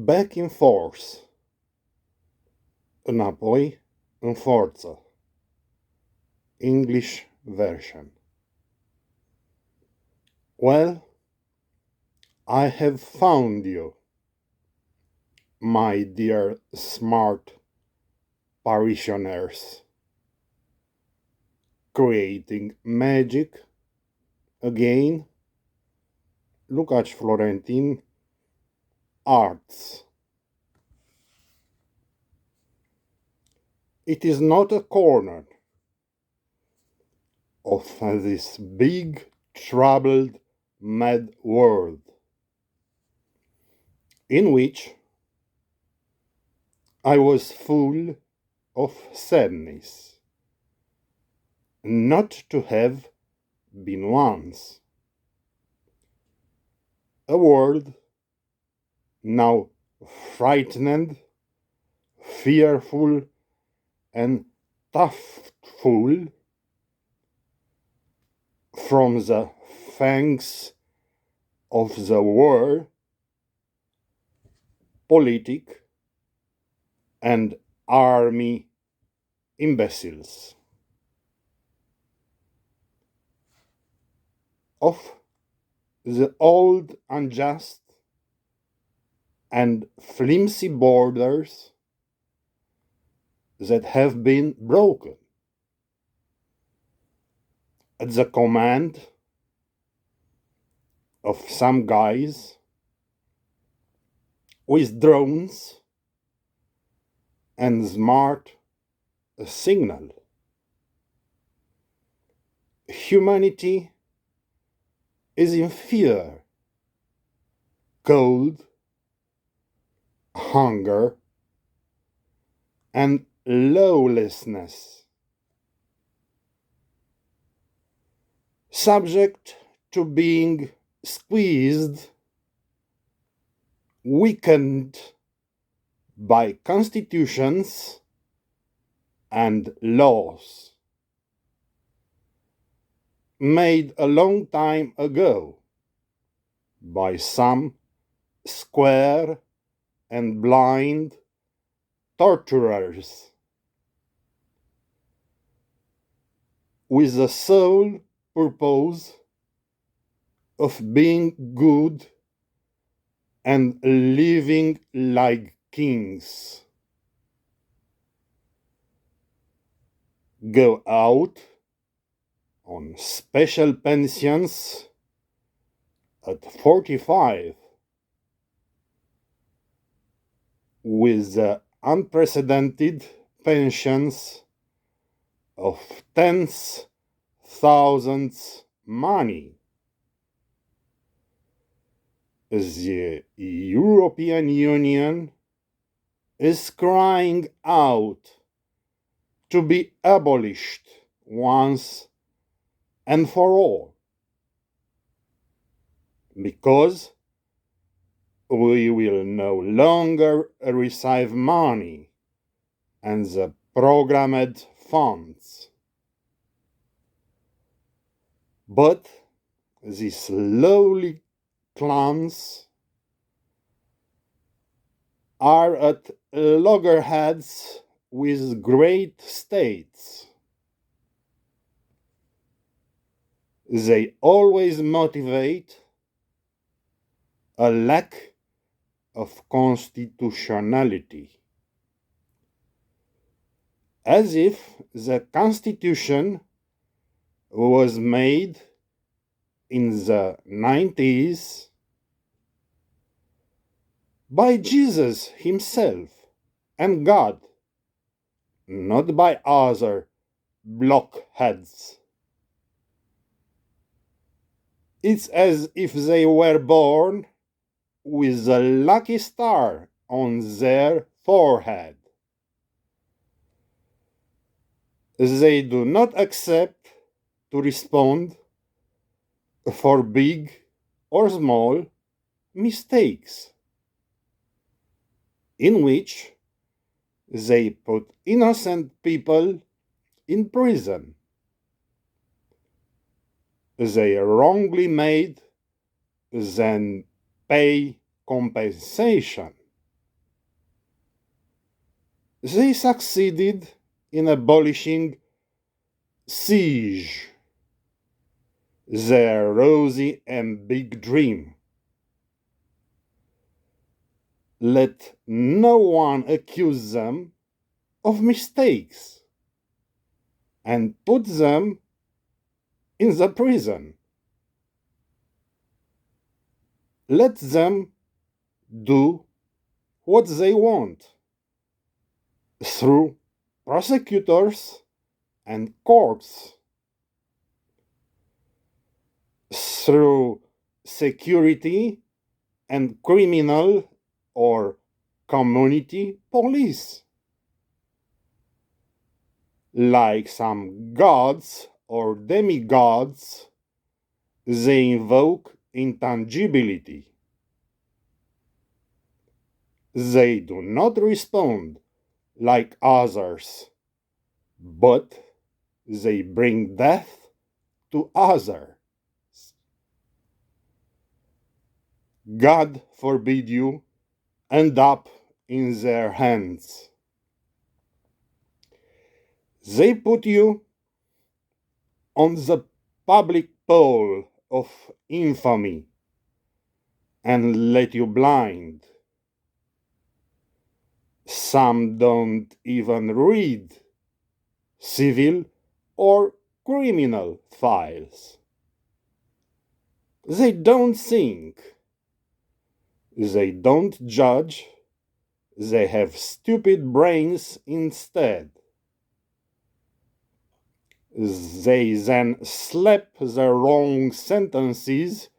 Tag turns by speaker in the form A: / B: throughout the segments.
A: Back in force. Înapoi în forță. English version. Well, I have found you, my dear smart parishioners, creating magic again. Lucaci Florentin, Arts. It is not a corner of this big, troubled, mad world in which I was full of sadness not to have been once. A world now frightened, fearful, and toughful from the fangs of the war, politic, and army imbeciles. Of the old unjust and flimsy borders that have been broken at the command of some guys with drones and smart signal. Humanity is in fear, cold, hunger, and lawlessness, subject to being squeezed, weakened by constitutions and laws made a long time ago by some square and blind torturers with the sole purpose of being good and living like kings. Go out on special pensions at 45 with the unprecedented pensions of tens thousands money. The European Union is crying out to be abolished once and for all, because we will no longer receive money and the programmed funds. But these lowly clans are at loggerheads with great states. They always motivate a lack of constitutionality, as if the Constitution was made in the 90s by Jesus himself and God, not by other blockheads. It's as if they were born with a lucky star on their forehead. They do not accept to respond for big or small mistakes, in which they put innocent people in prison. They wrongly made, then pay compensation. They succeeded in abolishing siege, their rosy and big dream. Let no one accuse them of mistakes and put them in the prison. Let them do what they want through prosecutors and courts, through security and criminal or community police, like some gods or demigods. They invoke intangibility. They do not respond like others, but they bring death to others. God forbid you end up in their hands. They put you on the public pole of infamy and let you blind. Some don't even read civil or criminal files. They don't think. They don't judge. They have stupid brains instead. They then slap the wrong sentences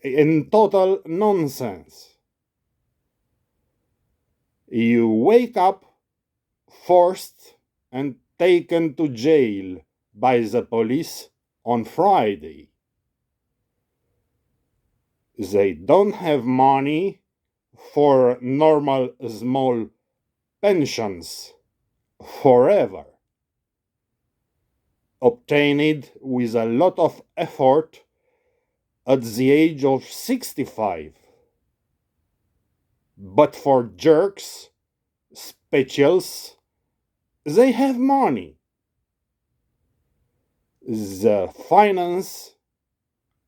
A: in total nonsense. You wake up forced and taken to jail by the police on Friday. They don't have money for normal small pensions forever, obtained with a lot of effort at the age of 65. But for jerks, specials, they have money. The finance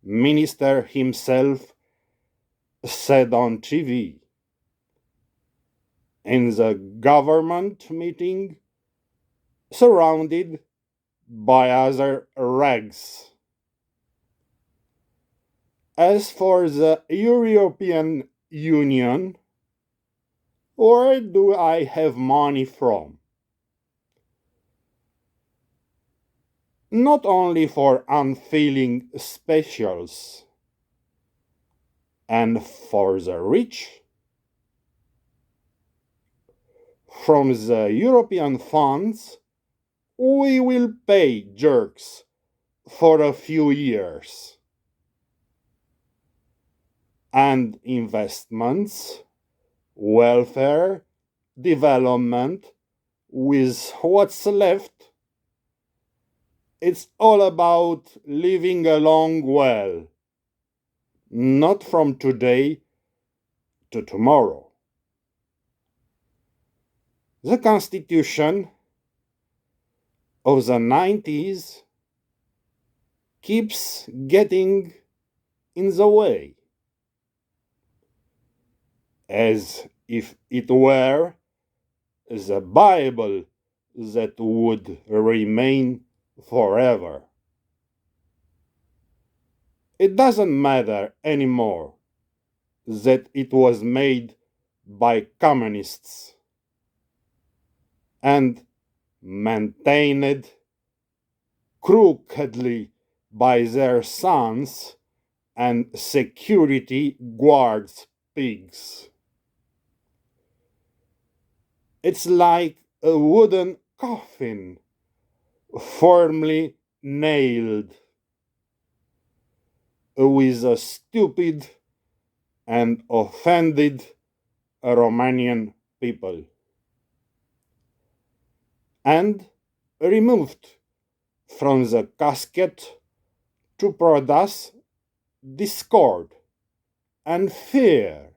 A: minister himself said on TV, in the government meeting, surrounded by other rags. As for the European Union, where do I have money from? Not only for unfeeling specials and for the rich, from the European funds, we will pay jerks for a few years. And investments, welfare, development, with what's left, it's all about living along well, not from today to tomorrow. The Constitution of the 90s keeps getting in the way, as if it were the Bible that would remain forever. It doesn't matter anymore that it was made by communists and maintained crookedly by their sons and security guards pigs. It's like a wooden coffin firmly nailed with a stupid and offended Romanian people, and removed from the casket to produce discord and fear.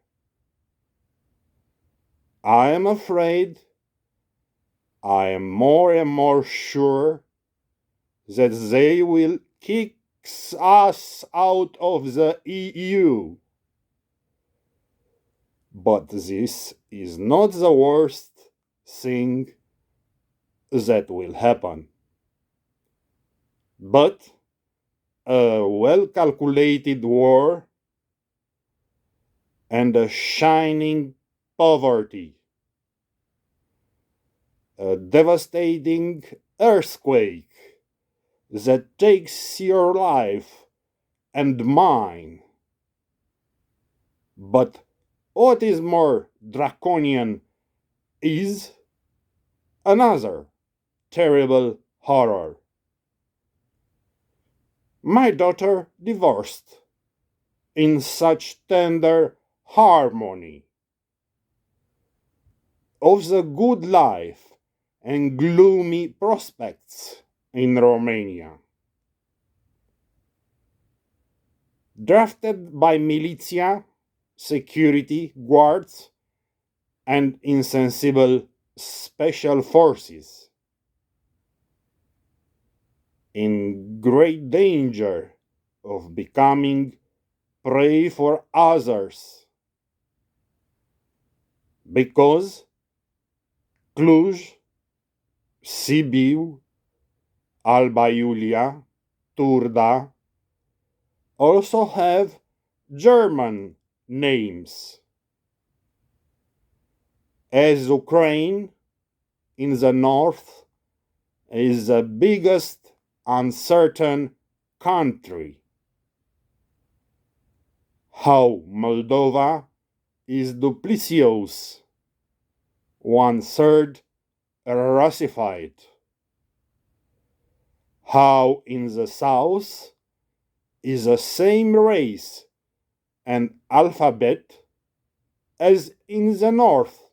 A: I am afraid I am more and more sure that they will kick us out of the EU. But this is not the worst thing that will happen. But a well-calculated war and a shining poverty, a devastating earthquake that takes your life and mine. But what is more draconian is another terrible horror. My daughter divorced in such tender harmony of the good life and gloomy prospects in Romania. Drafted by militia, security guards, and insensible special forces, in great danger of becoming prey for others, because Cluj, Sibiu, Alba Iulia, Turda also have German names, as Ukraine in the north is the biggest uncertain country, how Moldova is duplicitous, 1/3 Russified, how in the south is the same race and alphabet as in the north.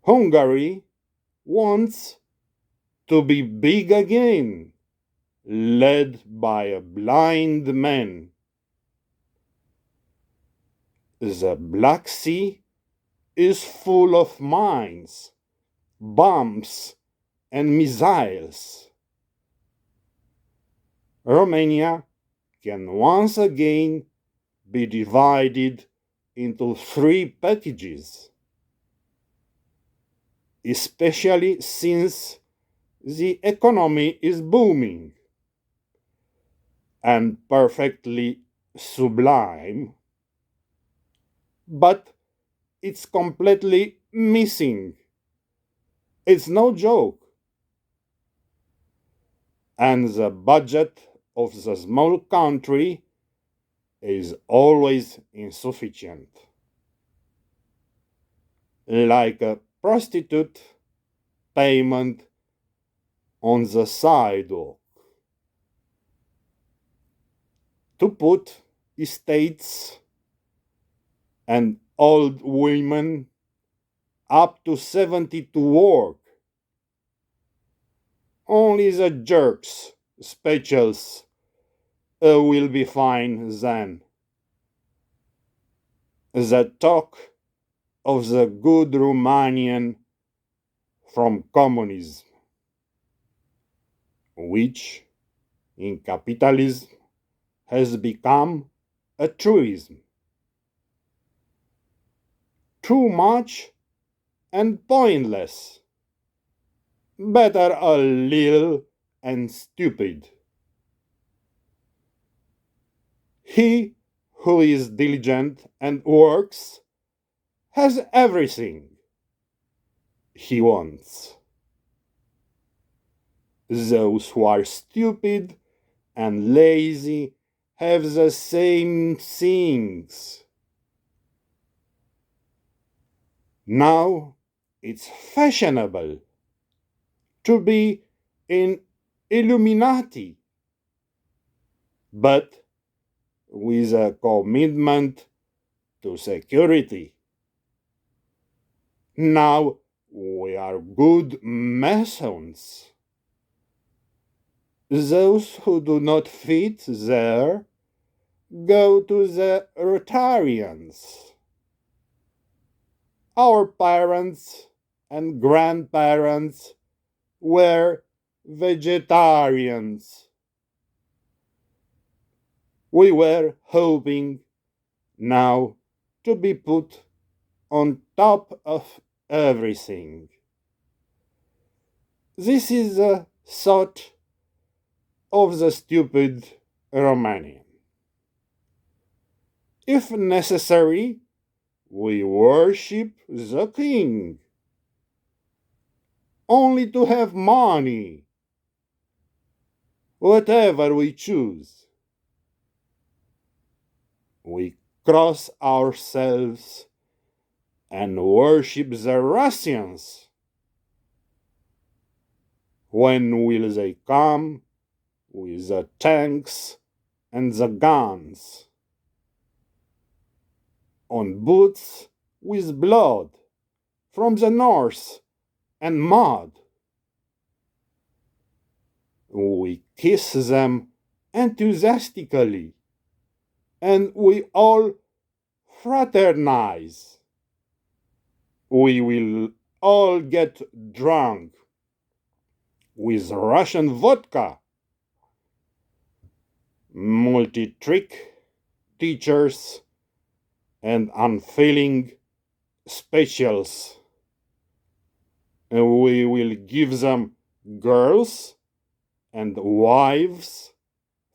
A: Hungary wants to be big again, led by a blind man. The Black Sea is full of mines, bombs, and missiles. Romania can once again be divided into 3 packages, especially since the economy is booming and perfectly sublime, but it's completely missing. It's no joke. And the budget of the small country is always insufficient. Like a prostitute payment on the sidewalk. To put estates and old women up to 70 to work. Only the jerks, specials, will be fine then. The talk of the good Romanian from communism, which in capitalism has become a truism. Too much and pointless. Better a little and stupid. He who is diligent and works has everything he wants. Those who are stupid and lazy have the same things. Now it's fashionable to be in Illuminati, but with a commitment to security. Now we are good Masons. Those who do not fit there go to the Rotarians. our parents and grandparents were vegetarians. We were hoping now to be put on top of everything. This is a thought of the stupid Romanian. If necessary, we worship the king, only to have money, whatever we choose. We cross ourselves and worship the Russians. When will they come with the tanks and the guns? On boots with blood from the north and mud. We kiss them enthusiastically, and we all fraternize. We will all get drunk with Russian vodka. Multi-trick teachers and unfailing specials. We will give them girls and wives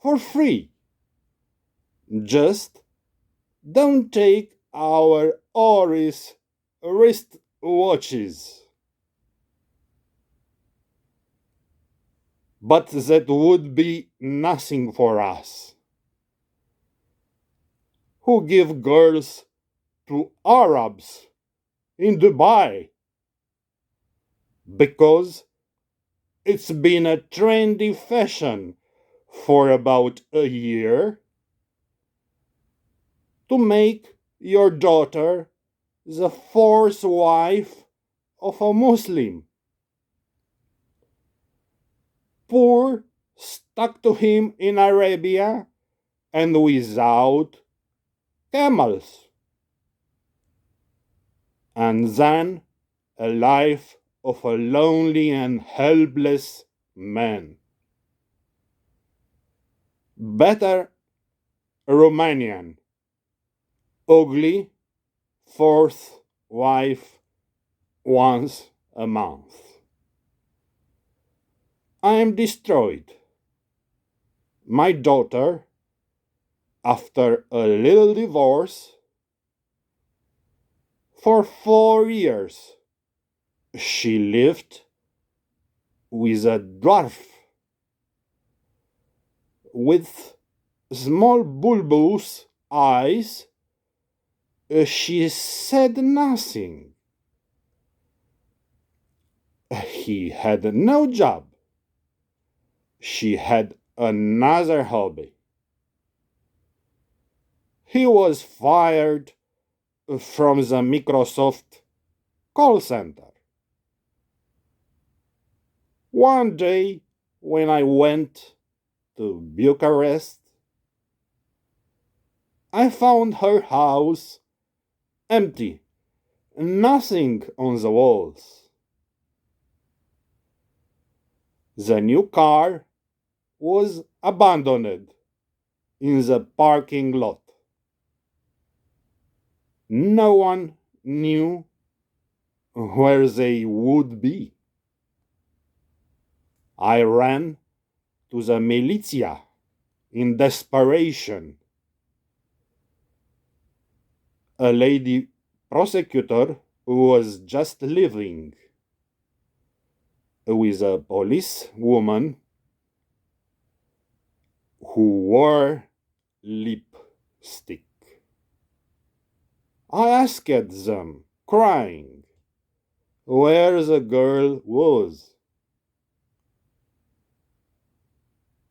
A: for free. Just don't take our Oris wrist watches. But that would be nothing for us, who give girls to Arabs in Dubai, because it's been a trendy fashion for about a year to make your daughter the fourth wife of a Muslim. Poor stuck to him in Arabia and without camels. And then a life of a lonely and helpless man. Better Romanian, ugly, fourth wife once a month. I am destroyed. My daughter, after a little divorce, for 4 years, she lived with a dwarf with small bulbous eyes. She said nothing. He had no job. She had another hobby. He was fired from the Microsoft call center. One day, when I went to Bucharest, I found her house empty, nothing on the walls. The new car was abandoned in the parking lot. No one knew where they would be. I ran to the militia in desperation. A lady prosecutor was just leaving with a police woman who wore lipstick. I asked them, crying, where the girl was.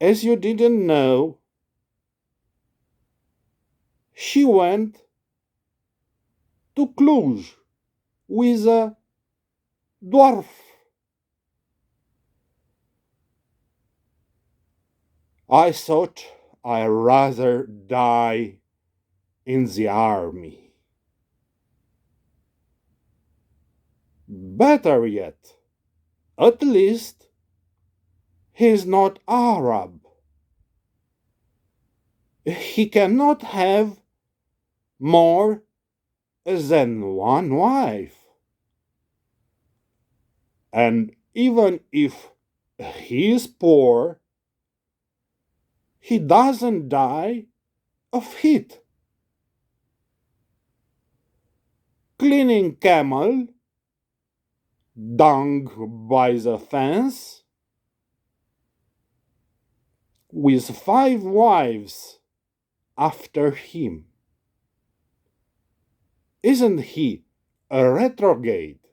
A: As you didn't know, she went to Cluj with a dwarf. I thought I'd rather die in the army. Better yet, at least he's not Arab. He cannot have more than one wife. And even if he is poor, he doesn't die of heat. Cleaning camel dung by the fence with 5 wives after him. Isn't he a retrograde?